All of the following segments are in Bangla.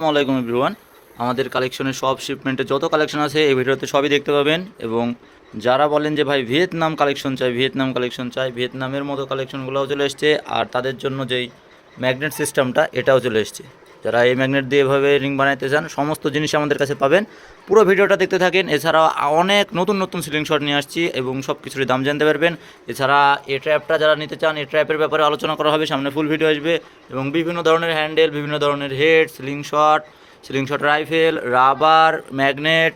আসসালামাইকুম এভরিওয়ান। আমাদের কালেকশনের সব শিপমেন্টে যত কালেকশন আছে এই ভিডিওতে সবই দেখতে পাবেন। এবং যারা বলেন যে ভাই ভিয়েতনাম কালেকশন চাই, ভিয়েতনামের মতো কালেকশনগুলোও চলে এসছে। আর তাদের জন্য যেই ম্যাগনেট সিস্টেমটা এটাও চলে এসছে। যারা এই ম্যাগনেট দিয়ে এভাবে রিং বানাইতে চান সমস্ত জিনিস আমাদের কাছে পাবেন। পুরো ভিডিওটা দেখতে থাকেন। এছাড়াও অনেক নতুন নতুন সিলিং শট নিয়ে আসছি এবং সব কিছুরই দাম জানতে পারবেন। এছাড়া এই ট্র্যাপটা যারা নিতে চান এই ট্র্যাপের ব্যাপারে আলোচনা করা হবে, সামনে ফুল ভিডিও আসবে। এবং বিভিন্ন ধরনের হ্যান্ডেল, বিভিন্ন ধরনের head, ceiling shot rifle, rubber, magnet,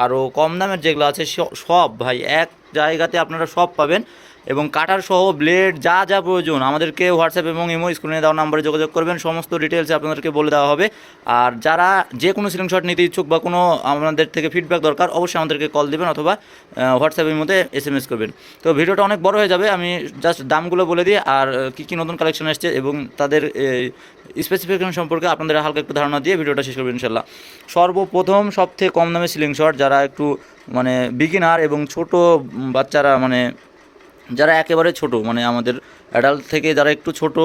আরও কম দামের যেগুলো আছে সব ভাই এক জায়গাতে আপনারা সব পাবেন। এবং কাটার সহ ব্লেড যা যা প্রয়োজন আমাদেরকে হোয়াটসঅ্যাপ এবং ইমো স্ক্রিনে দেওয়া নাম্বারে যোগাযোগ করবেন, সমস্ত ডিটেলসে আপনাদেরকে বলে দেওয়া হবে। আর যারা যে কোনো সিলিং শট নিতে ইচ্ছুক বা কোনো আমাদের থেকে ফিডব্যাক দরকার অবশ্যই আমাদেরকে কল দেবেন অথবা হোয়াটসঅ্যাপের মধ্যে SMS করবেন। তো ভিডিওটা অনেক বড় হয়ে যাবে, আমি জাস্ট দামগুলো বলে দিই আর কী কী নতুন কালেকশন এসছে এবং তাদের স্পেসিফিকেশন সম্পর্কে আপনাদের হালকা একটু ধারণা দিয়ে ভিডিওটা শেষ করবেন ইনশাল্লাহ। সর্বপ্রথম সবথেকে কম দামে সিলিং শট যারা একটু মানে বিগিনার এবং ছোট বাচ্চারা মানে যারা একেবারে ছোট মানে আমাদের অ্যাডাল্ট থেকে যারা একটু ছোট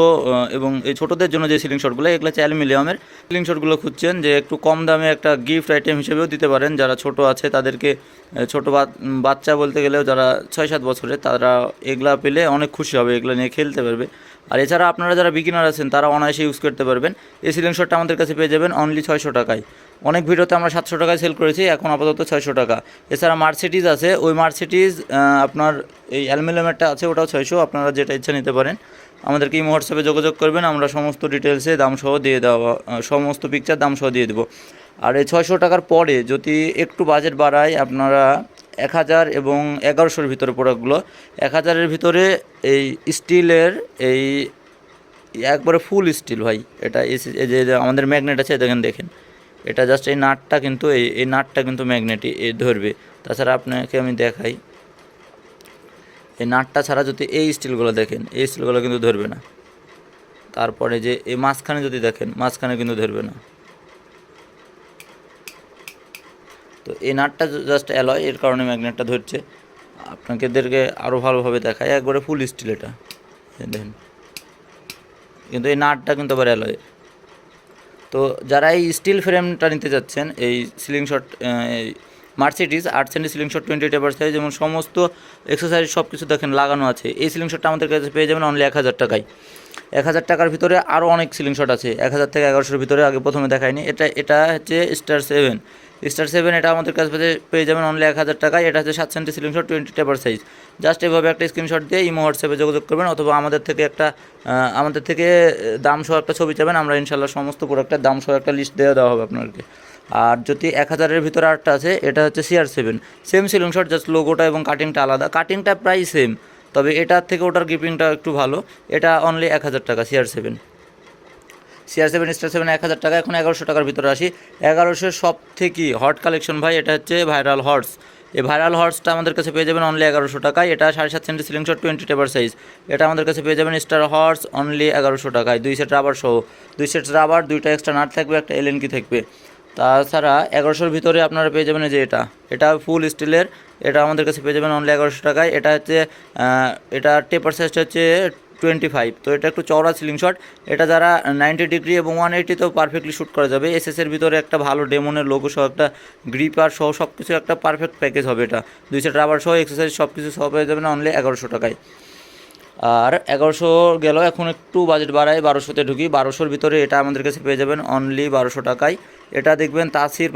এবং এই ছোটোদের জন্য যে সিলিং শটগুলো এগুলো হচ্ছে অ্যালুমিনিয়ামের সিলিং শটগুলো খুঁজছেন যে একটু কম দামে একটা গিফট আইটেম হিসেবেও দিতে পারেন। যারা ছোট আছে তাদেরকে ছোটো বাচ্চা বলতে গেলেও যারা 6-7 বছরের তারা এগুলা পেলে অনেক খুশি হবে, এগুলো নিয়ে খেলতে পারবে। আর এছাড়া আপনারা যারা বিগিনার আছেন তারা অনায়াসে ইউজ করতে পারবেন। এই সিলিং শটটা আমাদের কাছে পেয়ে যাবেন অনলি 600 টাকায়। অনেক ভিডিওতে আমরা 700 টাকায় সেল করেছি, এখন আপাতত 600 টাকা। এছাড়া মার্সিডিজ আছে, ওই মার্সিডিজ আপনার এই অ্যালুমিনিয়ামেরটা আছে ওটাও 600, আপনারা যেটা ইচ্ছা নিতে পারেন। আমাদেরকে এই হোয়াটসঅ্যাপে যোগাযোগ করবেন, আমরা সমস্ত ডিটেলসে দামসহ দিয়ে দেওয়া সমস্ত পিকচার দামসহ দিয়ে দেবো। আর এই 600 টাকার পরে যদি একটু বাজেট বাড়ায় আপনারা 1000 এবং 1100-র ভিতরে প্রোডাক্টগুলো 1000-এর ভিতরে এই স্টিলের এই একবারে ফুল স্টিল ভাই এটা এই যে আমাদের ম্যাগনেট আছে দেখেন এটা জাস্ট এই নাটটা কিন্তু এই নাটটা কিন্তু ম্যাগনেটই এই ধরবে। তাছাড়া আপনাকে আমি দেখাই, এই নাটটা ছাড়া যদি এই স্টিলগুলো দেখেন এই স্টিলগুলো কিন্তু ধরবে না। তারপরে যে এই মাঝখানে যদি দেখেন মাঝখানে কিন্তু ধরবে না। তো এই নাটটা জাস্ট অ্যালয়, এর কারণে ম্যাগনেটটা ধরছে। আপনাদেরকে আরও ভালোভাবে দেখায় একবারে ফুল স্টিল এটা দেখেন, কিন্তু এই নাটটা কিন্তু আবার অ্যালয়। তো যারা এই স্টিল ফ্রেমটা নিতে যাচ্ছেন এই সিলিং শট এই মার্সিডিজ 8 সেন্টি সিলিং শট 20 টেপার সাইজ যেমন সমস্ত এক্সারসাইজ সব কিছু দেখেন লাগানো আছে, এই সিলিং শটটা আমাদের কাছে পেয়ে যাবেন অনলি 1000 টাকায়। 1000 টাকার ভিতরে আরও অনেক সিলিং শট আছে 1000 থেকে 1100-র ভিতরে, আগে প্রথমে দেখায়নি। এটা হচ্ছে স্টার 7 এটা আমাদের কাছে পেয়ে যাবেন অনলি 1000 টাকায়। এটা হচ্ছে 7 সেন্টি সিলিং শট 20 টেপার সাইজ। জাস্ট এভাবে একটা স্ক্রিনশট দিয়ে ইমো হোয়াটসঅ্যাপে যোগাযোগ করবেন অথবা আমাদের থেকে দাম সহ একটা ছবি চাবেন, আমরা ইনশাল্লাহ সমস্ত প্রোডাক্টের দাম সহ একটা লিস্ট দেওয়া হবে আপনাদেরকে। আর যদি 1000-এর ভিতরে আরেকটা আছে এটা হচ্ছে CR7, same ceiling shot just লোগোটা এবং কাটিংটা আলাদা, কাটিংটা প্রায় সেম, তবে এটার থেকে ওটার গ্রিপিংটা একটু ভালো। এটা অনলি 1000 টাকা CR7 স্টার 7 1000 টাকা। এখন 1100 টাকার ভিতরে আসি। 1100 সব থেকে হট কালেকশন ভাই এটা হচ্ছে ভাইরাল হর্স। এই ভাইরাল হর্সটা আমাদের কাছে পেয়ে যাবেন অনলি 1100 টাকায়। এটা 7.5 সেন্টি সিলিং শট 20 টেপার সাইজ। এটা আমাদের কাছে পেয়ে যাবেন স্টার হর্স অনলি 1100 টাকায়, 2 সেট রাবার সহ। 2 সেট রাবার, 2টা এক্সট্রা নাট থাকবে, একটা এলএন কি থাকবে। তাছাড়া 1100-র ভিতরে আপনারা পেয়ে যাবেন যে এটা ফুল স্টিলের, এটা আমাদের কাছে পেয়ে যাবেন অনলি 1100 টাকায়। এটা হচ্ছে এটা টেপার সাইজটা হচ্ছে 25, তো এটা একটু চওড়া সিলিং শট। এটা যারা 90 ডিগ্রি এবং 180-তেও পারফেক্টলি শ্যুট করা যাবে। এসএসের ভিতরে একটা ভালো ডেমনের লোগো সহ একটা গ্রিপার সহ সব কিছু একটা পারফেক্ট প্যাকেজ হবে। এটা 2 সেট রাবার সহ এক্সারসাইজ সব কিছু সহ পেয়ে যাবেন অনলি 1100 টাকায়। আর 1100 গেল, এখন একটু বাজেট বাড়ায় 1200-তে ঢুকি। 1200-র ভিতরে এটা আমাদের কাছে পেয়ে যাবেন অনলি 1200 টাকায়। এটা দেখবেন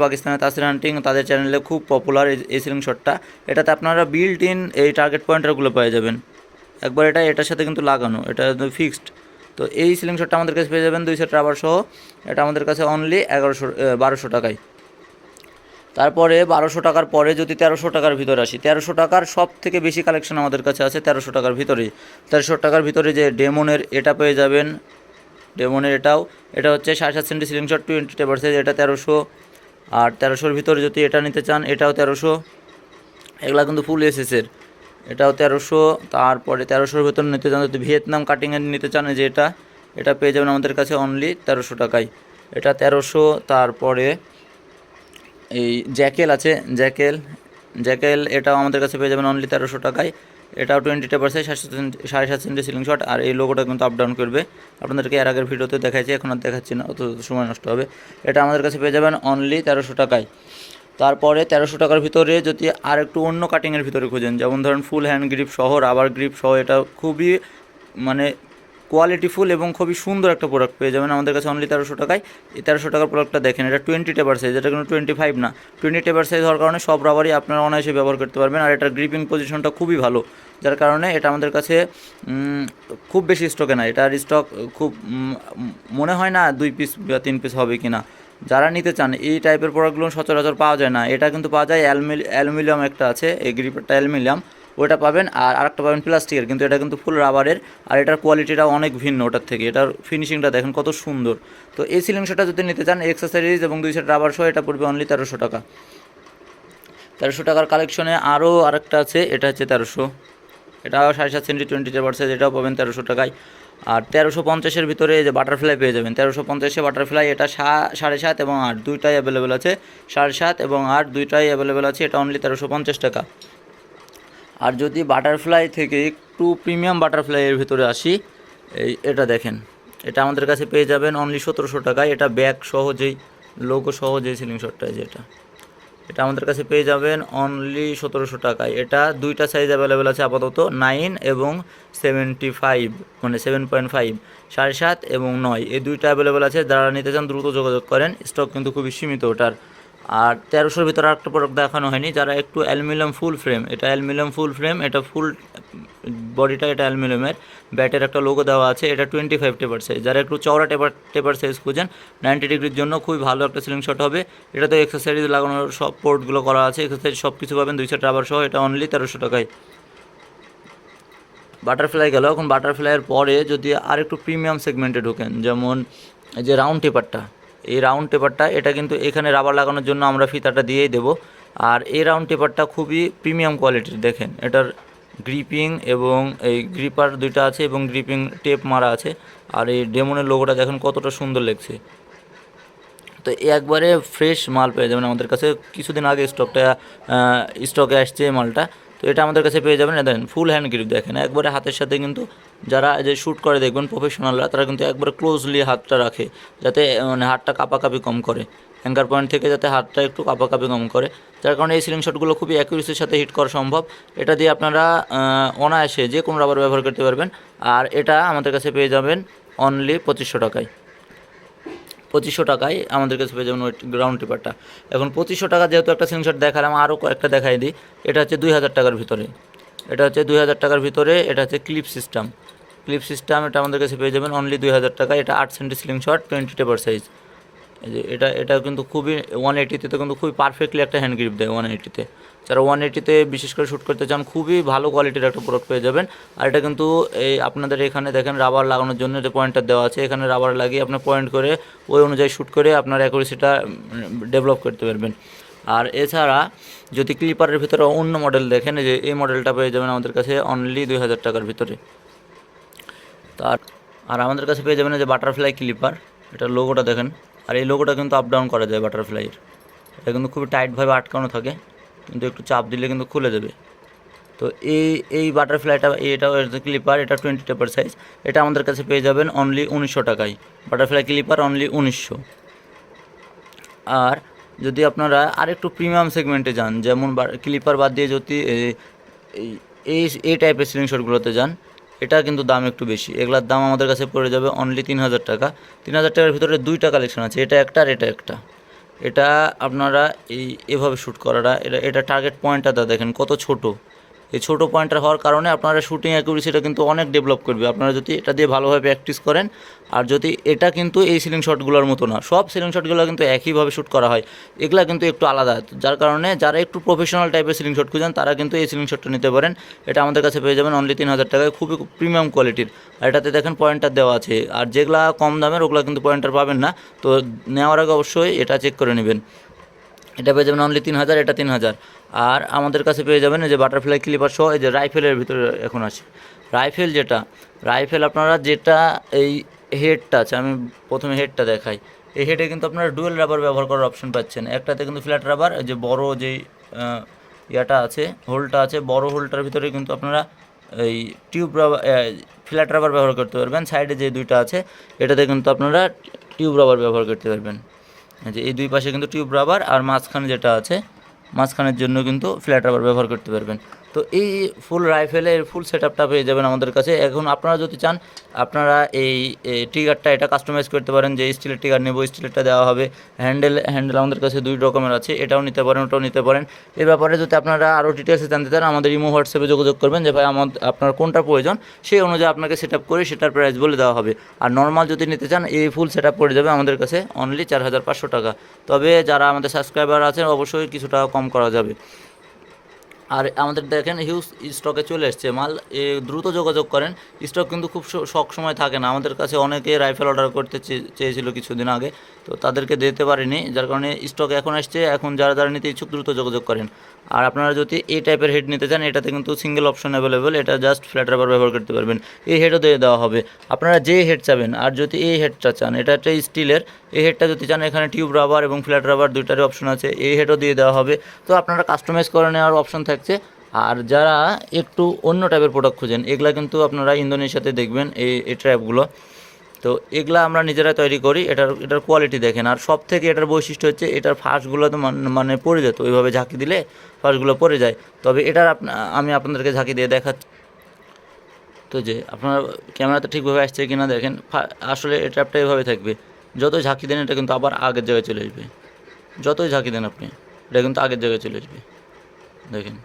পাকিস্তানের তাসির হান্টিং তাদের চ্যানেলে খুব পপুলার এই সিলিং শটটা। এটাতে আপনারা বিল্ট ইন এই টার্গেট পয়েন্টারগুলো পেয়ে যাবেন একবার, এটার সাথে কিন্তু লাগানো, এটা ফিক্সড। তো এই সিলিং শটটা আমাদের কাছে পেয়ে যাবেন 2 সেট রাবার সহ। এটা আমাদের কাছে অনলি 1200 টাকায়। তারপরে 1200 টাকার পরে যদি 1300 টাকার ভিতরে আসি, 1300 টাকার সব থেকে বেশি কালেকশন আমাদের কাছে আছে 1300 টাকার ভিতরে। 1300 টাকার ভিতরে যে ডেমনের এটা পেয়ে যাবেন, ডেমনের এটা হচ্ছে 7.5 সেন্টি সিলিং শট 20 টেপার সাইজ, এটা 1300। আর 1300-র ভিতরে যদি এটা নিতে চান এটাও 1300, এগুলা কিন্তু ফুল এসএসের, এটাও 1300। তারপরে 1300-র ভিতরে নিতে চান যদি ভিয়েতনাম কাটিংয়ের নিতে চান যে এটা পেয়ে যাবেন আমাদের কাছে অনলি 1300 টাকায়, এটা 1300। তারপরে এই জ্যাকেল আছে, জ্যাকেল এটাও আমাদের কাছে পেয়ে যাবেন অনলি 1300 টাকায়। এটাও 20 টেপার সাইজ 7.5 সেন্টি সিলিং শট। আর এই লোগোটা কিন্তু আপ ডাউন করবে, আপনাদেরকে এর আগের ভিডিওতে দেখাইছি, এখন আর দেখাচ্ছি না, অত সময় নষ্ট হবে। এটা আমাদের কাছে পেয়ে যাবেন অনলি 1300 টাকায়। তারপরে 1300 টাকার ভিতরে যদি আর একটু অন্য কাটিংয়ের ভিতরে খুঁজেন, যেমন ধরেন ফুল হ্যান্ড গ্রিপ সহ, রাবার গ্রিপ সহ, এটা খুবই মানে কোয়ালিটিফুল এবং খুবই সুন্দর একটা প্রোডাক্ট পেয়ে যাবেন আমাদের কাছে অনলি 1300 টাকায়। এই 1300 টাকার প্রোডাক্টটা দেখেন, এটা 20 টেপার সাইজ, এটা কিন্তু 25 না, 20 টেপার সাইজ হওয়ার কারণে সব রাবারই আপনারা অনায়াসে ব্যবহার করতে পারবেন। আর এটার গ্রিপিং পজিশনটা খুবই ভালো, যার কারণে এটা আমাদের কাছে খুব বেশি স্টকে না। এটার স্টক খুব মনে হয় না 2 পিস বা 3 পিস হবে কিনা। যারা নিতে চান এই টাইপের প্রোডাক্টগুলো সচরাচর পাওয়া যায় না। এটা কিন্তু পাওয়া যায় অ্যালুমিনিয়াম একটা আছে, এই গ্রিপারটা অ্যালুমিনিয়াম, ওটা পাবেন। আর আরেকটা পাবেন প্লাস্টিকের, কিন্তু এটা কিন্তু ফুল রাবারের। আর এটার কোয়ালিটিটা অনেক ভিন্ন ওটার থেকে, এটার ফিনিশিংটা দেখেন কত সুন্দর। তো এই সিলিং শটটা যদি নিতে চান এক্সেসরিজ এবং 2 সেট রাবার সহ, এটা পড়বে অনলি 1300 টাকা। 1300 টাকার কালেকশনে আরও আরেকটা আছে, এটা হচ্ছে 1300, এটাও 7.5 সেন্টি 20 টেপার সাইজ, এটাও পাবেন 1300 টাকায়। আর 1350-এর ভিতরে যে বাটারফ্লাই পেয়ে যাবেন, 1350-এ বাটারফ্লাই, এটা 7.5 এবং 8 দুইটাই অ্যাভেলেবেল আছে, 7.5 এবং 8 দুইটাই অ্যাভেলেবেল আছে, এটা অনলি 1350 টাকা। আর যদি বাটারফ্লাই থেকে একটু প্রিমিয়াম বাটারফ্লাইয়ের ভিতরে আসি, এটা দেখেন, এটা আমাদের কাছে পেয়ে যাবেন অনলি 1700 টাকায়। এটা ব্যাগ সহ যেই লোগো সহ যেই সিলিং শটটা, যেটা এটা আমাদের কাছে পেয়ে যাবেন অনলি 1700 টাকায়। এটা দুইটা সাইজ অ্যাভেলেবেল আছে আপাতত, 9 এবং 75, মানে 7.5, 7.5 এবং 9, এই দুইটা অ্যাভেলেবেল আছে। যারা নিতে চান দ্রুত যোগাযোগ করেন, স্টক কিন্তু খুবই সীমিত ওটার। আর 1300-র ভিতরে আরেকটা প্রোডাক্ট দেখানো হয়নি, যারা একটু অ্যালুমিনিয়াম ফুল ফ্রেম, এটা অ্যালুমিনিয়াম ফুল ফ্রেম, এটা ফুল বডিটা এটা অ্যালুমিনিয়ামের, ব্যাটের একটা লোগো দেওয়া আছে, এটা 25 টেপার সাইজ। যারা একটু চওড়া টেপার সাইজ খুঁজেন 90 ডিগ্রির জন্য খুবই ভালো একটা সিলিং শট হবে। এটা তো এক্সেসরিজ লাগানোর সব পোর্টগুলো করা আছে, এক্সেসরিজ সব কিছু পাবেন 2 সেট রাবার সহ, এটা অনলি 1300 টাকায়। বাটারফ্লাই গেল। এখন বাটারফ্লাইয়ের পরে যদি আর একটু প্রিমিয়াম সেগমেন্টে ঢোকেন, যেমন এই যে রাউন্ড টেপারটা, এই রাউন্ড টেপারটা এটা কিন্তু এখানে রাবার লাগানোর জন্য আমরা ফিতাটা দিয়েই দেবো। আর এই রাউন্ড টেপারটা খুবই প্রিমিয়াম কোয়ালিটির, দেখেন এটার গ্রিপিং এবং এই গ্রিপার দুইটা আছে এবং গ্রিপিং টেপ মারা আছে। আর এই ডেমনের লোগোটা দেখেন কতটা সুন্দর লাগছে। তো একবারে ফ্রেশ মাল পেয়ে যাবেন আমাদের কাছে, কিছুদিন আগে স্টকে আসছে এই মালটা। তো এটা আমাদের কাছে পেয়ে যাবেন। দেখেন ফুল হ্যান্ড গ্রিপ, দেখেন একবারে হাতের সাথে, কিন্তু যারা যে শ্যুট করে দেখবেন প্রফেশনালরা, তারা কিন্তু একবারে ক্লোজলি হাতটা রাখে, যাতে মানে হাতটা কাঁপাকাঁপি কম করে, অ্যাঙ্কার পয়েন্ট থেকে যাতে হাতটা একটু কাঁপাকাঁপি কম করে, যার কারণে এই সিলিং শটগুলো খুবই অ্যাকুরেসির সাথে হিট করা সম্ভব। এটা দিয়ে আপনারা অনায়াসে যে কোনো রাবার ব্যবহার করতে পারবেন। আর এটা আমাদের কাছে পেয়ে যাবেন অনলি 2500 টাকায়। 2500 টাকায় আমাদের কাছে পেয়ে যাবেন ওই গ্রাউন্ড টিপারটা। এখন 2500 টাকা যেহেতু একটা সিলিং শট দেখালাম, আরও কয়েকটা দেখাই দিই। এটা হচ্ছে 2000 টাকার ভিতরে, এটা হচ্ছে 2000 টাকার ভিতরে, এটা হচ্ছে ক্লিপ সিস্টেম, এটা আমাদের কাছে পেয়ে যাবেন অনলি 2000 টাকা। এটা 8 সেন্টি সিলিং শট, 20 টেপার সাইজ। এই যে এটা কিন্তু খুবই 180-তে তো কিন্তু খুবই পারফেক্টলি একটা হ্যান্ড গ্রিপ দেয় 180-তে। যারা 180-তে বিশেষ করে শ্যুট করতে চান খুবই ভালো কোয়ালিটির একটা প্রোডাক্ট পেয়ে যাবেন। আর এটা কিন্তু এই আপনাদের এখানে দেখেন রাবার লাগানোর জন্য যে পয়েন্টার দেওয়া আছে, এখানে রাবার লাগিয়ে আপনার পয়েন্ট করে ওই অনুযায়ী শ্যুট করে আপনার অ্যাকুরেসিটা ডেভেলপ করতে পারবেন। আর এছাড়া যদি ক্লিপারের ভিতরে অন্য মডেল দেখেন, যে এই মডেলটা পেয়ে যাবেন আমাদের কাছে অনলি 2000 টাকার ভিতরে। আর আমাদের কাছে পেয়ে যাবেন যে বাটারফ্লাই ক্লিপার, এটার লোগোটা দেখেন। আর এই লোগোটা কিন্তু আপ ডাউন করা যায় বাটারফ্লাইয়ের, এটা কিন্তু খুবই টাইটভাবে আটকানো থাকে, কিন্তু একটু চাপ দিলে কিন্তু খুলে দেবে। তো এই বাটারফ্লাইটা, এটাও ক্লিপার, এটা 20 টেপার সাইজ, এটা আমাদের কাছে পেয়ে যাবেন অনলি 1900 টাকায়। Butterfly clipper only 1900। আর যদি আপনারা আরেকটু প্রিমিয়াম সেগমেন্টে যান, যেমন ক্লিপার বাদ দিয়ে যদি এই টাইপের সিলিং শটগুলোতে যান, এটা কিন্তু দাম একটু বেশি, এগুলোর দাম আমাদের কাছে পড়ে যাবে অনলি 3000 টাকা। 3000 টাকার ভিতরে দুইটা কালেকশন আছে, এটা একটা আর এটা একটা। এটা আপনারা এভাবে শ্যুট করাটা, এটা টার্গেট পয়েন্টটা দেখেন কত ছোট। এই ছোটো পয়েন্টার হওয়ার কারণে আপনারা শুটিং অ্যাকুরেসিটা কিন্তু অনেক ডেভেলপ করবে, আপনারা যদি এটা দিয়ে ভালোভাবে প্র্যাকটিস করেন। আর যদি এটা কিন্তু এই সিলিং শটগুলোর মতো না, সব সিলিং শটগুলো কিন্তু একইভাবে শ্যুট করা হয়, এগুলা কিন্তু একটু আলাদা, যার কারণে যারা একটু প্রফেশনাল টাইপের সিলিং শট খুঁজেন তারা কিন্তু এই সিলিং শটটা নিতে পারেন। এটা আমাদের কাছে পেয়ে যাবেন অনলি 3000 টাকায়, খুবই প্রিমিয়াম কোয়ালিটির। আর এটাতে দেখেন পয়েন্টার দেওয়া আছে, আর যেগুলা কম দামের ওগুলো কিন্তু পয়েন্টার পাবেন না, তো নেওয়ার আগে অবশ্যই এটা চেক করে নেবেন। এটা পেয়ে যাবেন অনলি 3000, এটা 3000। আর আমাদের কাছে পেয়ে যাবেন এই যে বাটারফ্লাই ক্লিপার সহ, এই যে রাইফেলের ভিতরে এখন আছে রাইফেল আপনারা যেটা এই হেডটা আছে, আমি প্রথমে হেডটা দেখাই। এই হেডে কিন্তু আপনারা ডুয়েল রাবার ব্যবহার করার অপশন পাচ্ছেন। একটাতে কিন্তু ফ্ল্যাট রাবার, যে বড় যেই ইয়াটা আছে, হোলটা আছে, বড় হোলটার ভিতরে কিন্তু আপনারা এই টিউব রাবার ফ্ল্যাট রাবার ব্যবহার করতে পারবেন। সাইডে যে দুইটা আছে এটাতে কিন্তু আপনারা টিউব রাবার ব্যবহার করতে পারবেন। যে এই দুই পাশে কিন্তু টিউব রাবার, আর মাঝখানে যেটা আছে মাঝখানের জন্য কিন্তু ফ্ল্যাট রাবার ব্যবহার করতে পারবেন। তো এই ফুল রাইফেলের ফুল সেটআপটা পেয়ে যাবেন আমাদের কাছে। এখন আপনারা যদি চান আপনারা এই ট্রিগারটা এটা কাস্টমাইজ করতে পারেন, যে স্টিলের ট্রিগার নেব, স্টিলেরটা দেওয়া হবে। হ্যান্ডেল আমাদের কাছে 2 রকমের আছে, এটাও নিতে পারেন ওটাও নিতে পারেন। এই ব্যাপারে যদি আপনারা আরও ডিটেলসে জানতে চান আমাদের ইমো হোয়াটসঅ্যাপে যোগাযোগ করবেন, যে ভাই আপনার কোনটা প্রয়োজন, সেই অনুযায়ী আপনাকে সেটআপ করে সেটার প্রাইস বলে দেওয়া হবে। আর নর্মাল যদি নিতে চান এই ফুল সেটআপ পড়ে যাবে আমাদের কাছে অনলি 4500 টাকা। তবে যারা আমাদের সাবস্ক্রাইবার আছেন অবশ্যই কিছু টাকা কম করা যাবে। আর আমাদের দেখেন হিউজ স্টকে চলে এসছে মাল, দ্রুত যোগাযোগ করেন। স্টক কিন্তু খুব সব সময় থাকে না, আমাদের কাছে অনেকে রাইফেল অর্ডার করতে চেয়েছিল কিছুদিন আগে, তো তাদেরকে দিতে পারিনি, যার কারণে স্টক এখন আসছে। এখন যারা নিতে ইচ্ছুক দ্রুত যোগাযোগ করেন। আর আপনারা যদি এই টাইপের হেড নিতে চান এটাতে কিন্তু সিঙ্গেল অপশন অ্যাভেলেবেল, এটা জাস্ট ফ্ল্যাট রাবার ব্যবহার করতে পারবেন। এই হেডও দিয়ে দেওয়া হবে আপনারা যে হেড চাবেন। আর যদি এই হেডটা চান, এটা একটা স্টিলের, এই হেডটা যদি চান এখানে টিউব রাবার এবং ফ্ল্যাট রাবার দুইটারই অপশন আছে, এই হেডও দিয়ে দেওয়া হবে। তো আপনারা কাস্টমাইজ করে নেওয়ার অপশন থাকছে। আর যারা একটু অন্য টাইপের প্রোডাক্ট খুঁজেন এগুলা কিন্তু আপনারা ইন্দোনেশিয়াতে দেখবেন এই ট্র্যাপগুলো। তো এগুলা আমরা নিজেরা তৈরি করি, এটার কোয়ালিটি দেখেন। আর সব থেকে এটার বৈশিষ্ট্য হচ্ছে এটার ফাঁসগুলো তো মানে পড়ে যেত, ওইভাবে ঝাঁকি দিলে ফাঁসগুলো পড়ে যায়। তবে এটার আমি আপনাদেরকে ঝাঁকি দিয়ে দেখাচ্ছি। তো যে আপনার ক্যামেরাতে ঠিকভাবে আসছে কি না দেখেন, আসলে এই ট্র্যাপটা এভাবে থাকবে, যতই ঝাঁকি দেন এটা কিন্তু আবার আগের জায়গায় চলে আসবে। যতই ঝাঁকি দেন আপনি এটা কিন্তু আগের জায়গায় চলে আসবে, দেখেন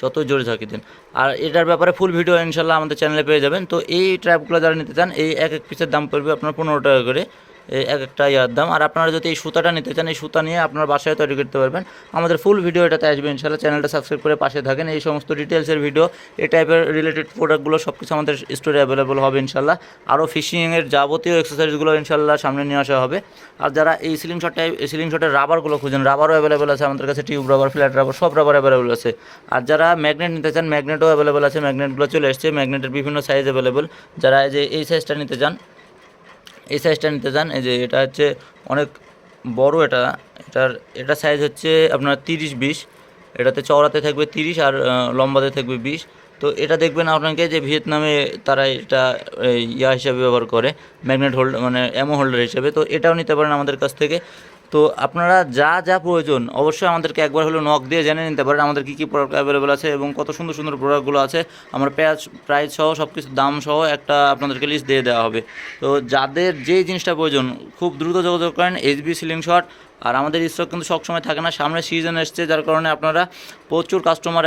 যতই জোরে ঝাঁকি দেন। আর এটার ব্যাপারে ফুল ভিডিও ইনশাল্লাহ আমাদের চ্যানেলে পেয়ে যাবেন। তো এই ট্র্যাপগুলো যারা নিতে চান এই এক পিসের দাম পড়বে আপনার 15 টাকা করে, এই এক একটা ইয়ার দাম। আর আপনারা যদি এই সুতাটা নিতে চান এই সুতা নিয়ে আপনার বাসায় তৈরি করতে পারবেন। আমাদের ফুল ভিডিও এটাতে আসবে ইনশাল্লাহ, চ্যানেলটা সাবস্ক্রাইব করে পাশে থাকেন। এই সমস্ত ডিটেলসের ভিডিও, এই টাইপের রিলেটেড প্রোডাক্টগুলো সব কিছু আমাদের স্টোরে অ্যাভেলেবল হবে ইনশাল্লাহ। আরও ফিশিংয়ের যাবতীয় এক্সারসাইজগুলো ইনশাল্লাহ সামনে নিয়ে আসা হবে। আর যারা এই সিলিং শটের রাবারগুলো খুঁজেন, রাবারও অ্যাভেলেবেল আছে আমাদের কাছে, টিউব রাবার, ফ্ল্যাট রাবার, সব রাবার অ্যাভেলেবেল আছে। আর যারা ম্যাগনেট নিতে চান ম্যাগনেটও অ্যাভেলেবেল আছে, ম্যাগনেটগুলো চলে এসছে, ম্যাগনেটের বিভিন্ন সাইজ অ্যাভেলেবেল। যারা এই যে এই সাইজটা নিতে চান এই যে এটা হচ্ছে অনেক বড়, এটা সাইজ হচ্ছে আপনার 30-20, এটাতে চওড়াতে থাকবে 30 আর লম্বাতে থাকবে 20। তো এটা দেখবেন আপনাকে যে ভিয়েতনামে তারা এটা হিসাবে ব্যবহার করে, ম্যাগনেট হোল্ড মানে অ্যামো হোল্ডার হিসেবে। তো এটাও নিতে পারেন আমাদের কাছ থেকে। তো আপনারা যা প্রয়োজন অবশ্যই আমাদেরকে একবার হলো নক দিয়ে জেনে নিতে পারেন আমাদের কী প্রোডাক্ট অ্যাভেলেবেল আছে এবং কত সুন্দর সুন্দর প্রোডাক্টগুলো আছে। আমরা প্রাইস সহ সব কিছু দাম সহ একটা আপনাদেরকে লিস্ট দিয়ে দেওয়া হবে। তো যাদের যেই জিনিসটা প্রয়োজন খুব দ্রুত যোগাযোগ করেন। HB ceiling shot. আর আমাদের স্টক কিন্তু সবসময় থাকে না, সামনে সিজন এসছে যার কারণে আপনারা প্রচুর কাস্টমার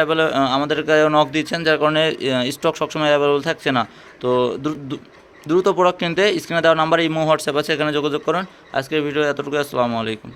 আমাদেরকে নক দিচ্ছেন, যার কারণে স্টক সবসময় অ্যাভেলেবল থাকছে না। তো দ্রুত প্রোডাক্ট কিনতে স্ক্রিনে দেওয়া নাম্বারে ইমো হোয়াটসঅ্যাপ আছে, এখানে যোগাযোগ করুন। আজকের ভিডিও এতটুকু, আসসালামু আলাইকুম।